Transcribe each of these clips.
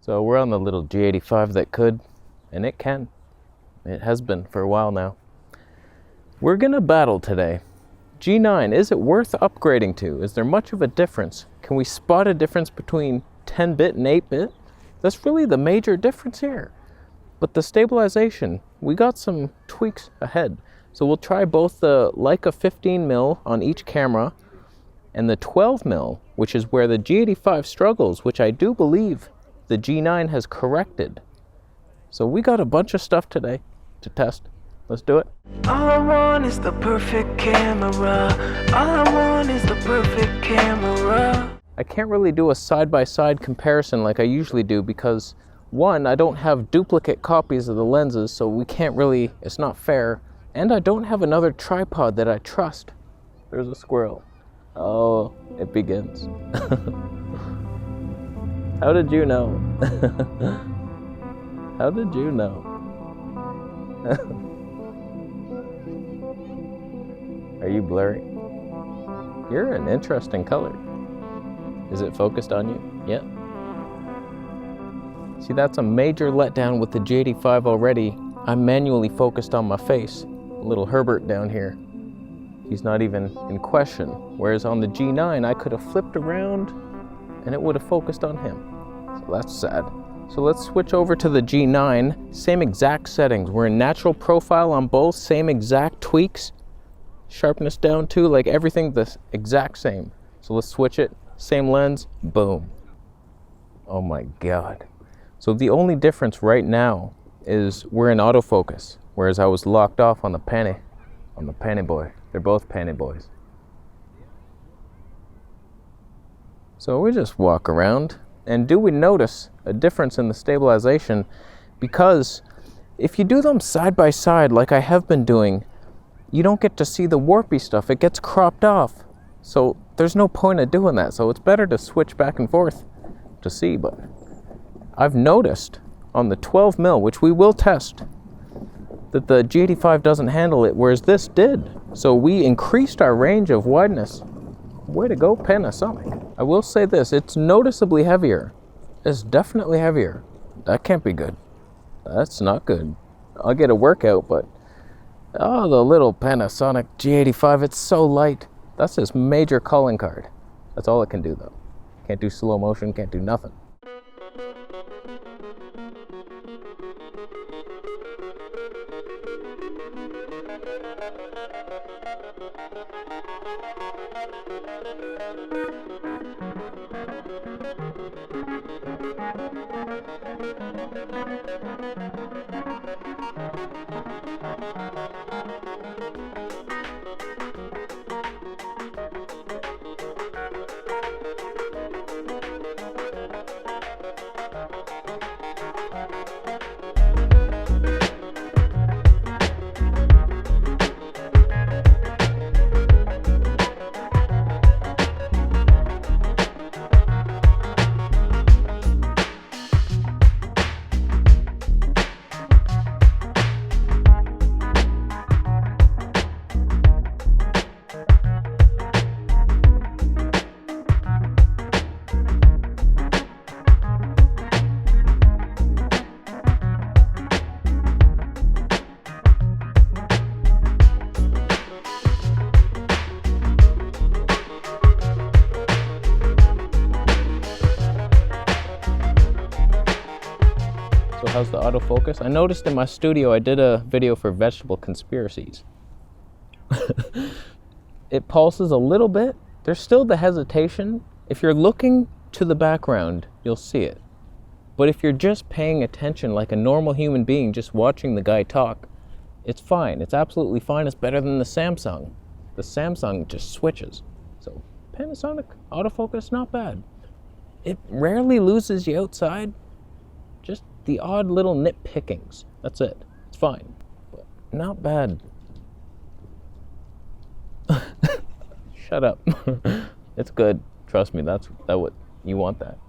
So we're on the little G85 that could, and it can. It has been for a while now. We're gonna battle today. G9, is it worth upgrading to? Is there much of a difference? Can we spot a difference between 10-bit and 8-bit? That's really the major difference here. But the stabilization, we got some tweaks ahead. So we'll try both the Leica 15mm on each camera and the 12mm, which is where the G85 struggles, which I do believe the G9 has corrected. So we got a bunch of stuff today to test. Let's do it. All I want is the perfect camera. All I want is the perfect camera. I can't really do a side-by-side comparison like I usually do because, one, I don't have duplicate copies of the lenses, so we can't really, it's not fair. And I don't have another tripod that I trust. There's a squirrel. Oh, it begins. How did you know? How did you know? Are you blurry? You're an interesting color. Is it focused on you? Yeah. See, that's a major letdown with the G85 already. I'm manually focused on my face. Little Herbert down here. He's not even in question. Whereas on the G9, I could have flipped around and it would have focused on him. So that's sad. So let's switch over to the G9. Same exact settings. We're in natural profile on both. Same exact tweaks. Sharpness down too, like everything the exact same. So let's switch it. Same lens. Boom. Oh my God. So the only difference right now is we're in autofocus, whereas I was locked off on the Panny boy. They're both Panny boys. So we just walk around, and do we notice a difference in the stabilization? Because if you do them side by side like I have been doing, you don't get to see the warpy stuff. It gets cropped off. So there's no point of doing that. So it's better to switch back and forth to see. But I've noticed on the 12mm, which we will test, that the G85 doesn't handle it, whereas this did. So we increased our range of wideness. Way to go, Panasonic. I will say this, it's noticeably heavier. It's definitely heavier. That can't be good. That's not good. I'll get a workout, but oh, the little Panasonic G85, it's so light. That's his major calling card. That's all it can do though. Can't do slow motion, can't do nothing. So how's the autofocus? I noticed in my studio I did a video for vegetable conspiracies. It pulses a little bit. There's still the hesitation. If you're looking to the background, you'll see it. But if you're just paying attention like a normal human being, just watching the guy talk, it's fine. It's absolutely fine. It's better than the Samsung. The Samsung just switches. So Panasonic autofocus, not bad. It rarely loses you outside. Just the odd little nitpickings. That's it. It's fine. But not bad. Shut up. It's good. Trust me, that's what you want that.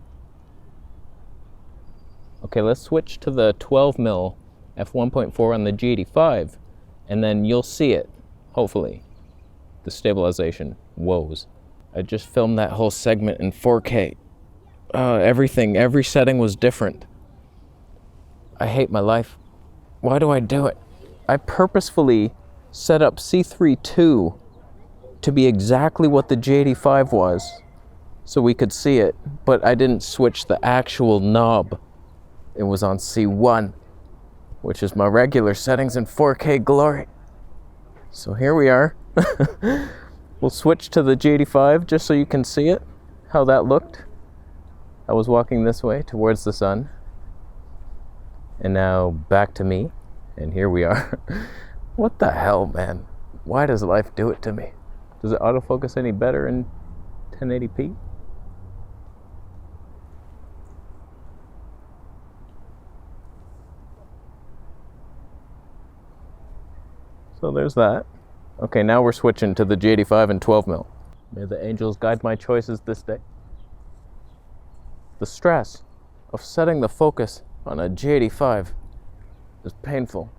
Okay, let's switch to the 12mm f1.4 on the G85, and then you'll see it, hopefully. The stabilization woes. I just filmed that whole segment in 4K. everything, every setting was different. I hate my life. Why do I do it? I purposefully set up C3.2 to be exactly what the G85 was so we could see it, but I didn't switch the actual knob. It was on C1, which is my regular settings in 4K glory. So here we are. We'll switch to the G85 just so you can see it, how that looked. I was walking this way towards the sun. And now back to me. And here we are. What the hell, man? Why does life do it to me? Does it autofocus any better in 1080p? So there's that. Okay, now we're switching to the G85 and 12mm. May the angels guide my choices this day. The stress of setting the focus on a G85 is painful.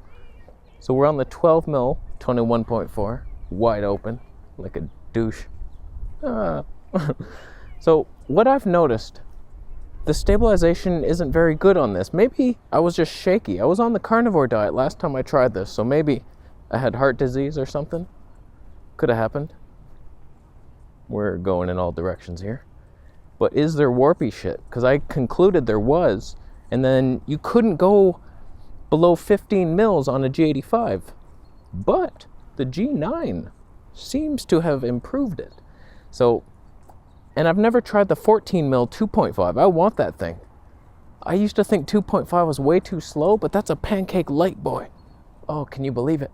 So we're on the 12mm 21.4, wide open, like a douche. So what I've noticed, the stabilization isn't very good on this. Maybe I was just shaky. I was on the carnivore diet last time I tried this, so maybe I had heart disease or something. Could have happened. We're going in all directions here. But is there warpy shit? Because I concluded there was, and then you couldn't go below 15 mils on a G85. But the G9 seems to have improved it. So, and I've never tried the 14 mil 2.5. I want that thing. I used to think 2.5 was way too slow, but that's a pancake light, boy. Oh, can you believe it?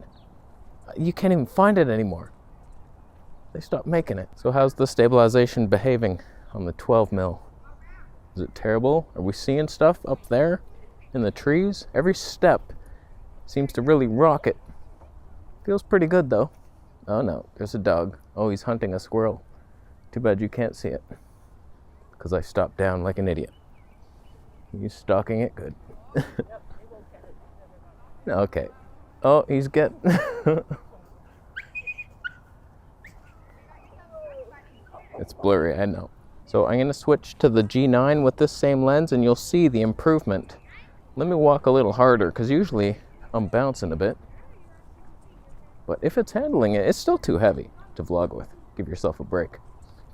You can't even find it anymore. They stopped making it. So how's the stabilization behaving on the 12 mil? Is it terrible? Are we seeing stuff up there in the trees? Every step seems to really rock it. Feels pretty good though. Oh no, there's a dog. Oh, he's hunting a squirrel. Too bad you can't see it, because I stopped down like an idiot. You stalking it? Good. Okay. Oh, he's getting... It's blurry, I know. So I'm going to switch to the G9 with this same lens and you'll see the improvement. Let me walk a little harder because usually I'm bouncing a bit. But if it's handling it, it's still too heavy to vlog with. Give yourself a break.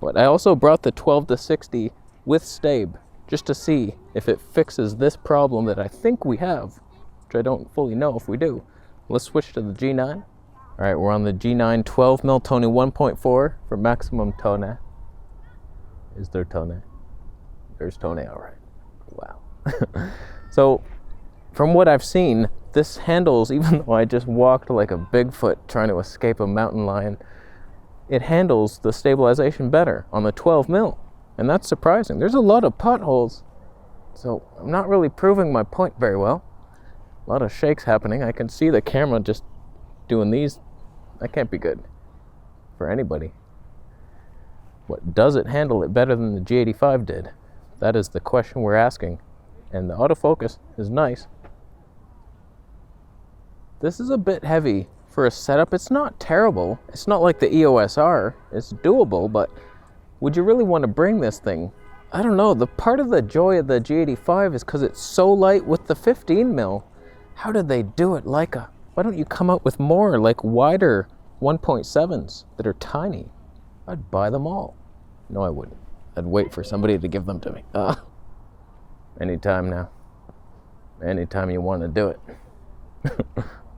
But I also brought the 12-60 with Stabe just to see if it fixes this problem that I think we have, which I don't fully know if we do. Let's switch to the G9. All right, we're on the G9 12mm Tone 1.4 for maximum tone. Is there tone? There's tone, all right. Wow. So, from what I've seen, this handles, even though I just walked like a Bigfoot trying to escape a mountain lion, it handles the stabilization better on the 12mm. And that's surprising. There's a lot of potholes, so I'm not really proving my point very well. A lot of shakes happening. I can see the camera just doing these. That can't be good for anybody. What does it handle it better than the G85 did? That is the question we're asking. And the autofocus is nice. This is a bit heavy for a setup. It's not terrible. It's not like the EOS R. It's doable, but would you really want to bring this thing? I don't know. The part of the joy of the G85 is because it's so light with the 15mm. How did they do it, Leica? Why don't you come out with more, like wider 1.7s that are tiny? I'd buy them all. No, I wouldn't. I'd wait for somebody to give them to me. Anytime now. Anytime you want to do it.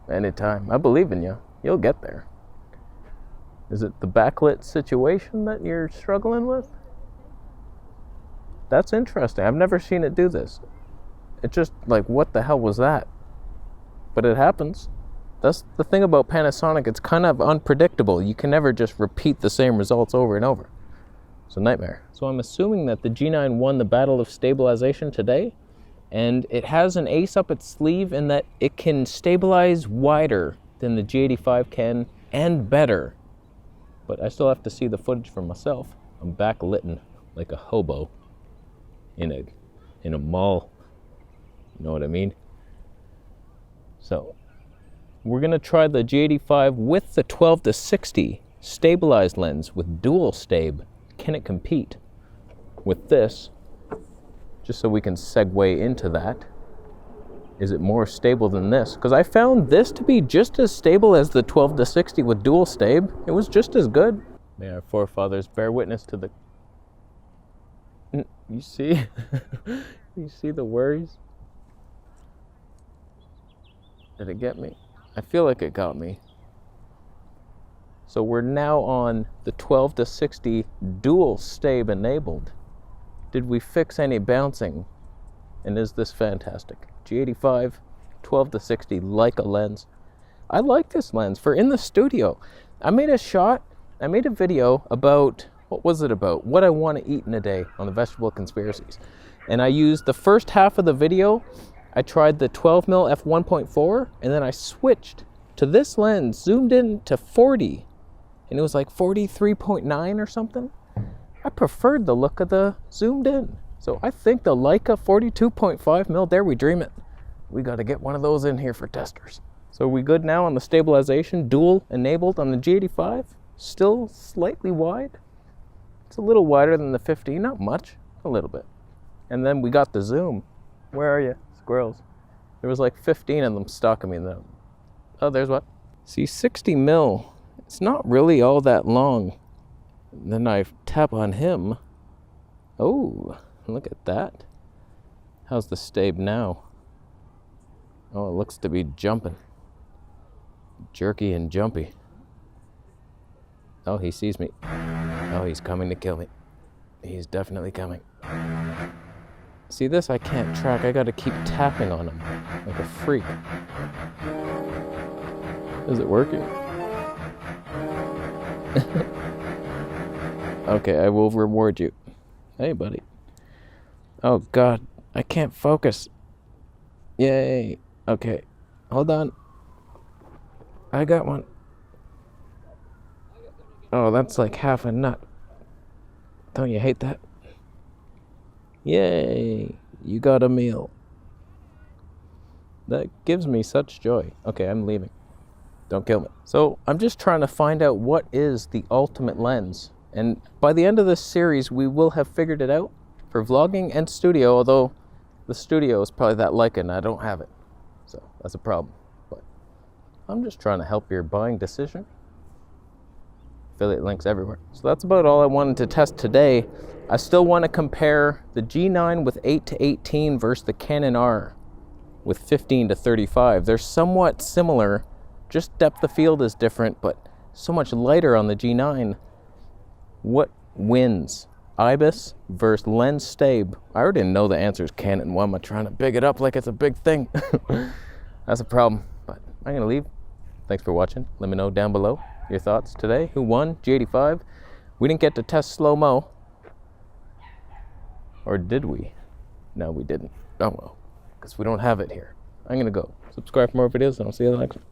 Anytime. I believe in you. You'll get there. Is it the backlit situation that you're struggling with? That's interesting. I've never seen it do this. It's just like, what the hell was that? But it happens. That's the thing about Panasonic. It's kind of unpredictable. You can never just repeat the same results over and over. It's a nightmare. So I'm assuming that the G9 won the battle of stabilization today, and it has an ace up its sleeve in that it can stabilize wider than the G85 can, and better. But I still have to see the footage for myself. I'm backlit like a hobo in a mall. You know what I mean? So we're gonna try the G85 with the 12-60 stabilized lens with dual stabe. Can it compete with this just so we can segue into that. Is it more stable than this? Because I found this to be just as stable as the 12-60 with dual stab. It was just as good. May our forefathers bear witness to the... You see? You see the worries? Did it get me? I feel like it got me. So we're now on the 12-60 dual stab enabled. Did we fix any bouncing? And is this fantastic? G85, 12-60 Leica lens. I like this lens for in the studio. I made a video about, what was it about? What I want to eat in a day on the Vegetable Conspiracies. And I used the first half of the video, I tried the 12mm f1.4, and then I switched to this lens, zoomed in to 40, and it was like 43.9 or something. I preferred the look of the zoomed in. So I think the Leica 42.5mm, there we dream it. We got to get one of those in here for testers. So are we good now on the stabilization, dual enabled on the G85? Still slightly wide. It's a little wider than the 15, not much, a little bit. And then we got the zoom. Where are you, squirrels? There was like 15 of them stalking me though. Oh, there's what? See, 60mm, it's not really all that long. And then I tap on him. Oh, look at that. How's the stab now? Oh, it looks to be jumping. Jerky and jumpy. Oh, he sees me. Oh, he's coming to kill me. He's definitely coming. See this? I can't track. I gotta keep tapping on him like a freak. Is it working? Okay, I will reward you. Hey, buddy. Oh, God. I can't focus. Yay. Okay. Hold on. I got one. Oh, that's like half a nut. Don't you hate that? Yay. You got a meal. That gives me such joy. Okay, I'm leaving. Don't kill me. So I'm just trying to find out what is the ultimate lens. And by the end of this series, we will have figured it out for vlogging and studio, although the studio is probably that Leica and I don't have it. So that's a problem. But I'm just trying to help your buying decision. Affiliate links everywhere. So that's about all I wanted to test today. I still want to compare the G9 with 8-18 versus the Canon R with 15-35. They're somewhat similar, just depth of field is different, but so much lighter on the G9. What wins? IBIS versus lens stab? I already know the answer is Canon. Why am I trying to big it up like it's a big thing? That's a problem, but I'm gonna leave. Thanks for watching. Let me know down below your thoughts today. Who won? G85. We didn't get to test slow-mo. Or did we? No, we didn't. Oh well, because we don't have it here. I'm gonna go. Subscribe for more videos and I'll see you in the next one.